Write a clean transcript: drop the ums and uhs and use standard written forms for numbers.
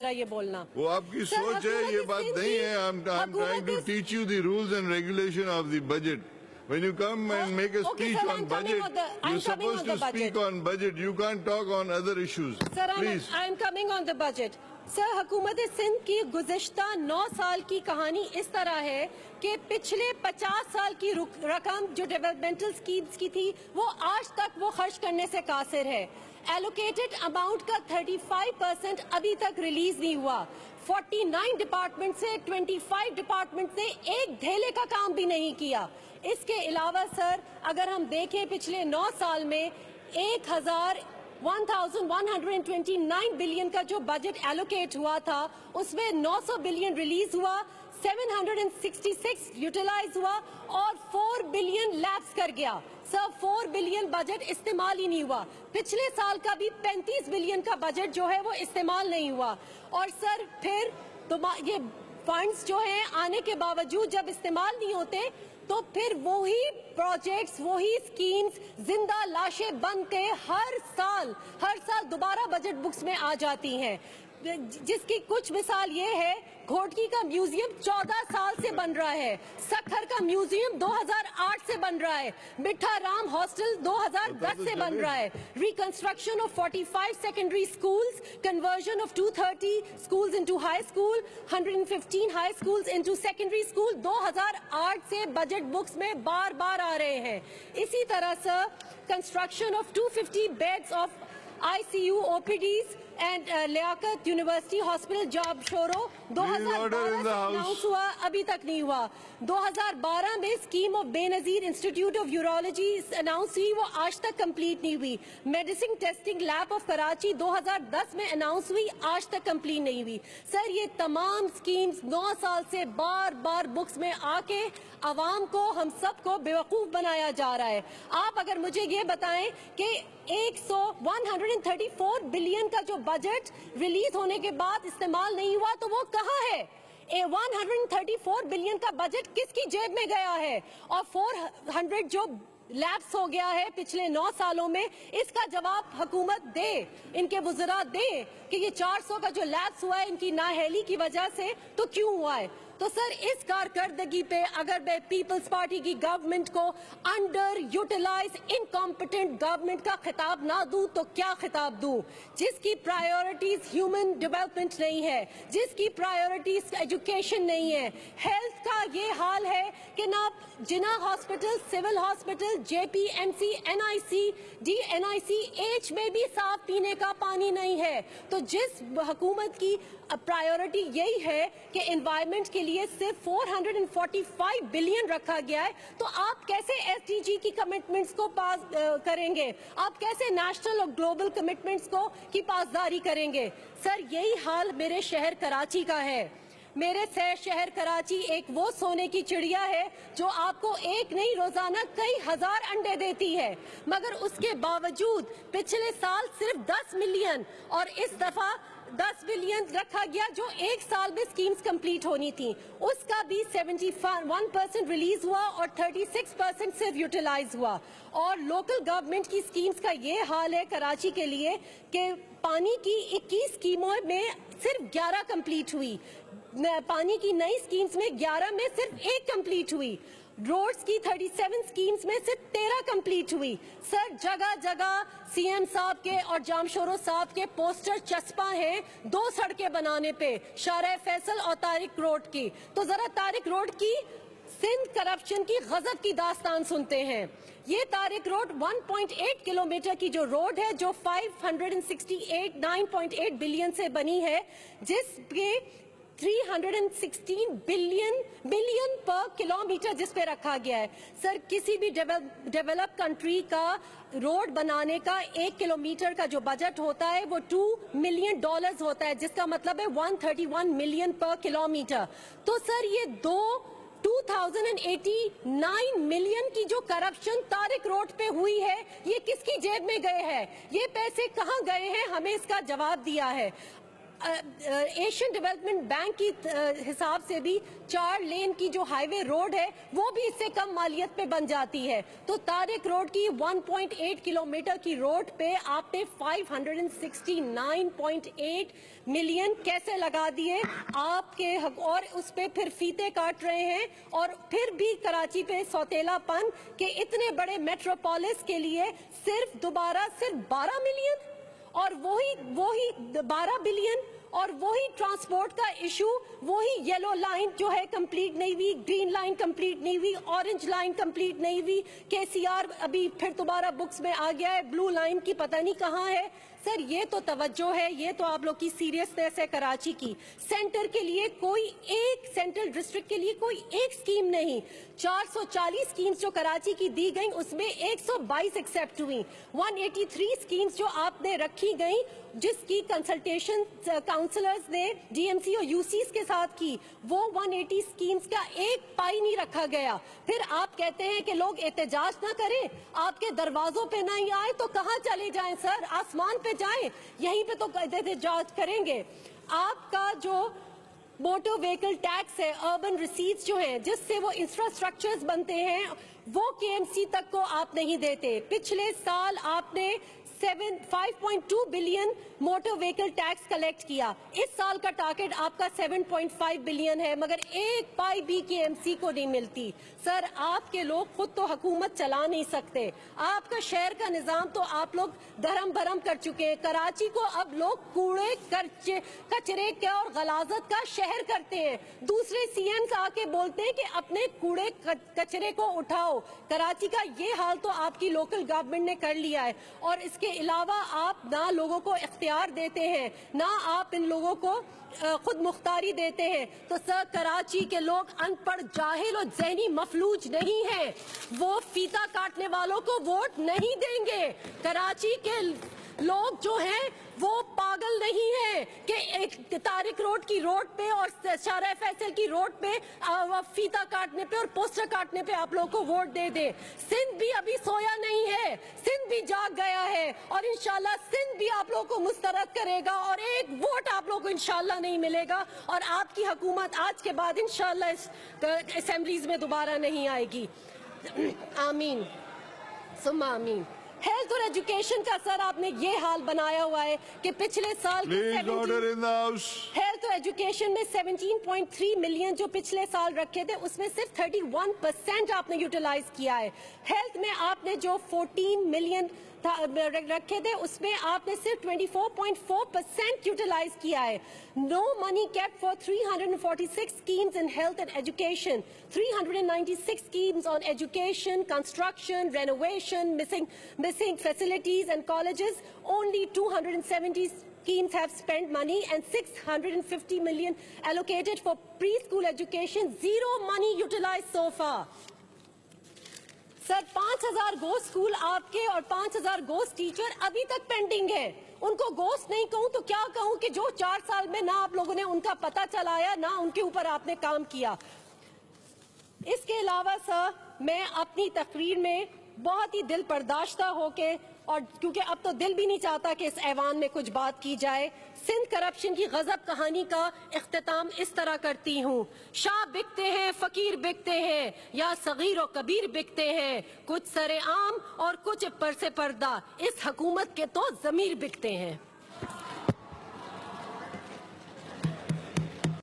मेरा ये बोलना। वो आपकी सोच है, ये बात नहीं है। I'm trying to teach you the rules and regulation of the budget. When you come and make a speech on budget, you're supposed to speak on budget. You can't talk on other issues. Sir, Please. I'm coming on the budget. Sir, हुकूमत सिंध की गुज़िश्ता 9 साल की कहानी इस तरह है कि पिछले 50 साल की रकम जो डेवलपमेंटल स्कीम्स की थी वो आज तक वो खर्च करने से कासिर है। एलोकेटेड अमाउंट का 35% अभी तक रिलीज नहीं हुआ। 49 डिपार्टमेंट से 25 डिपार्टमेंट ने एक धेले का काम भी नहीं किया। इसके अलावा सर, अगर हम देखें पिछले 9 साल में 1129 बिलियन का जो बजट एलोकेट हुआ था उसमें 900 बिलियन रिलीज हुआ, 766 यूटिलाइज हुआ और 4 बिलियन लैप्स कर गया। सर, 4 बिलियन बजट इस्तेमाल ही नहीं हुआ। पिछले साल का भी 35 बिलियन का बजट जो है वो इस्तेमाल नहीं हुआ। और सर फिर तो ये फंड्स जो हैं आने के बावजूद जब इस्तेमाल नहीं होते तो फिर वही प्रोजेक्ट्स, वही स्कीम्स जिंदा लाशें बन के हर साल दोबारा बजट बुक्स में आ जाती हैं। जिसकी कुछ मिसाल ये है, घोटकी का म्यूजियम 14 साल से बन रहा है, सखर का म्यूजियम 2008 से बन रहा है, मिठा राम हॉस्टल 2010 से बन रहा है, reconstruction of 45 secondary schools, conversion of 230 schools into high school, 115 high schools into secondary school 2008 से बजट बुक्स में बार बार आ रहे हैं। इसी तरह से construction of 250 beds of ICU OPDs and Liaquat university hospital जॉब शोरो 2012 से अनाउंस हुआ, अभी तक नहीं हुआ। 2012 में scheme of Benazir institute of urology announce हुई, वो आज तक कंप्लीट नहीं हुई। Medicine testing lab of Karachi 2010 में अनाउंस हुई, आज तक कंप्लीट नहीं हुई। सर, ये तमाम स्कीम्स 9 साल से बार बार बुक्स में आके अवाम को, हम सबको बेवकूफ बनाया जा रहा है। आप अगर मुझे ये बताएं कि 134 बिलियन का जो बजट रिलीज होने के बाद इस्तेमाल नहीं हुआ तो वो कहाँ है? 134 बिलियन का बजट किसकी जेब में गया है? और 400 जो लैप्स हो गया है पिछले 9 सालों में, इसका जवाब हुकूमत दे, इनके वज़रा दे कि ये 400 का जो लैप्स हुआ है इनकी नाअहली की वजह से तो क्यों हुआ है। तो सर, इस कारकर्दगी पे अगर मैं पीपल्स पार्टी की गवर्नमेंट को अंडर यूटिलाइज इनकॉम्पिटेंट गवर्नमेंट का खिताब ना दूं तो क्या खिताब दूं? जिसकी प्रायोरिटीज ह्यूमन डेवलपमेंट नहीं है, जिसकी प्रायोरिटीज एजुकेशन नहीं है, हेल्थ का ये हाल है कि ना Jinnah hospital, civil hospital, JPMC, NIC, DNICH में भी साफ पीने का पानी नहीं है। तो जिस हुकूमत की प्रायोरिटी यही है कि एनवायरनमेंट के लिए सिर्फ 445 बिलियन रखा गया है, तो आप कैसे SDG की कमिटमेंट्स को पास करेंगे? आप कैसे नेशनल और ग्लोबल कमिटमेंट्स को की पासदारी करेंगे? सर, यही हाल मेरे शहर कराची का है। मेरे शहर कराची एक वो सोने की चिड़िया है जो आपको एक नहीं रोजाना कई हजार अंडे देती है, मगर उसके बावजूद पिछले साल सिर्फ 10 मिलियन और इस दफा 10 बिलियन रखा गया जो एक साल में स्कीम्स कंप्लीट होनी थी, उसका भी 71% रिलीज हुआ और 36% सिर्फ यूटिलाइज हुआ। और लोकल गवर्नमेंट की स्कीम्स का ये हाल है कराची के लिए कि पानी की 21 स्कीमों में सिर्फ 11 कंप्लीट हुई, पानी की नई स्कीम्स में 11 में सिर्फ 1 कंप्लीट हुई, रोड्स की 37 स्कीम्स में सिर्फ 13 कंप्लीट हुई। सर, जगह जगह CM साहब के और जामशोरो साहब के पोस्टर चस्पा हैं 2 सड़कें बनाने पे, शाहराह फैसल और तारिक रोड की। तो जरा तारिक रोड की सिंध करप्शन की गजब की दास्तान सुनते हैं। ये तारिक रोड 1.8 किलोमीटर की जो रोड है जो 9.8 बिलियन से बनी है, जिसके 316 बिलियन पर किलोमीटर जिस पे रखा गया है। सर, किसी भी डेवलप कंट्री का रोड बनाने का 1 किलोमीटर का जो बजट होता है वो $2 मिलियन होता है, जिसका मतलब है 131 मिलियन पर किलोमीटर। तो सर, ये 2089 मिलियन की जो करप्शन तारिक रोड पे हुई है, ये किसकी जेब में गए हैं? ये पैसे कहां गए हैं? हमें इसका जवाब दिया है। एशियन डेवलपमेंट बैंक की हिसाब से भी 4 लेन की जो हाईवे रोड है वो भी इससे कम मालियत पे बन जाती है। तो तारिक रोड की 1.8 किलोमीटर की रोड पे आपने 569.8 मिलियन कैसे लगा दिए आपके हक, और उस पे फिर फीते काट रहे हैं। और फिर भी कराची पे सौतेलापन के इतने बड़े मेट्रोपोलिस के लिए सिर्फ 12 मिलियन और वही 12 बिलियन और वही ट्रांसपोर्ट का इशू, वही येलो लाइन जो है कंप्लीट नहीं हुई, ग्रीन लाइन कंप्लीट नहीं हुई, ऑरेंज लाइन कंप्लीट नहीं हुई, केसीआर अभी फिर दोबारा बुक्स में आ गया है, ब्लू लाइन की पता नहीं कहाँ है। सर ये तो तवज्जो है, ये तो आप लोग की सीरियसनेस है कराची की। सेंटर के लिए कोई एक, सेंट्रल डिस्ट्रिक्ट के लिए कोई एक स्कीम नहीं। 440 स्कीम्स जो कराची की दी गई उसमें 122 एक्सेप्ट हुई। 183 स्कीम्स जो आपने रखी गई जिसकी कंसल्टेशन काउंसलर्स ने डीएमसी और यूसीस के साथ की, वो 180 स्कीम्स का एक पाई नहीं रखा गया। फिर आप कहते हैं कि लोग एहतजाज ना करें, आपके दरवाजों पे नहीं आए तो कहाँ चले जाएं सर? आसमान पे जाएं, यहीं पे तो एहतजाज करेंगे। आपका जो मोटर व्हीकल टैक्स है, अर्बन रिसीट्स जो हैं जिससे वो इंफ्रास्ट्रक्चर्स बनते हैं, वो केएमसी तक को आप नहीं देते। पिछले साल आपने 5.2 billion motor vehicle tax collect किया। इस साल का टारगेट आपका 7.5 बिलियन है, मगर एक पाई भी केएमसी को नहीं मिलती। सर आपके लोग खुद तो हुकूमत चला नहीं सकते, आपका शहर का निजाम तो आप लोग धर्म भरम कर चुके हैं। कराची को अब लोग कूड़े कचरे के और गलाजत का शहर करते हैं। दूसरे सीएम्स आके बोलते हैं कि अपने कूड़े कचरे को उठाओ। कराची का ये हाल तो आपकी लोकल गवर्नमेंट ने कर लिया है। और इसके अलावा आप ना लोगों को इख्तियार देते हैं, ना आप इन लोगों को खुद मुख्तारी देते हैं। तो सर कराची के लोग अनपढ़, जाहिल और ज़हनी मफलूज नहीं हैं, वो फीता काटने वालों को वोट नहीं देंगे। कराची के लोग जो हैं वो पागल नहीं है कि एक तारिक रोड की रोड पे और शाहरा फैसल की रोड पे फीता काटने पे और पोस्टर काटने पे आप लोगों को वोट दे दे। सिंध भी अभी सोया नहीं है, सिंध भी जाग गया है और इंशाल्लाह सिंध भी आप लोगों को मुस्तरद करेगा और एक वोट आप लोगों को इंशाल्लाह नहीं मिलेगा और आपकी हुकूमत आज के बाद इंशाल्लाह इस असेंबलीज में दोबारा नहीं आएगी। आमीन सुम्मा आमीन। हेल्थ और एजुकेशन का सर आपने ये हाल बनाया हुआ है कि पिछले साल हेल्थ और एजुकेशन में 17.3 मिलियन जो पिछले साल रखे थे उसमें सिर्फ 31% आपने यूटिलाइज किया है। हेल्थ में आपने जो 14 मिलियन रखे थे उसमें आपने सिर्फ 24.4% यूटिलाइज किया है। No money kept for 346 schemes in health and education, 396 schemes on education, construction, renovation, missing facilities and colleges. Only 270 schemes have spent money and 650 million allocated for preschool education. Zero money utilized so far. Sir 5000 ghost school आपके और 5000 ghost teacher अभी तक pending है। उनको ghost नहीं कहूं तो क्या कहूं कि जो 4 साल में ना आप लोगों ने उनका पता चलाया ना उनके ऊपर आपने काम किया। इसके अलावा सर मैं अपनी तकरीर में बहुत ही दिल बर्दाश्ता होके, और क्योंकि अब तो दिल भी नहीं चाहता कि इस ऐवान में कुछ बात की जाए, सिंध करप्शन की गजब कहानी का इख्तिताम इस तरह करती हूँ। शाह बिकते हैं, फकीर बिकते हैं, या सगीर और कबीर बिकते हैं, कुछ सरे आम और कुछ पर से पर्दा, इस हुकूमत के तो जमीर बिकते हैं।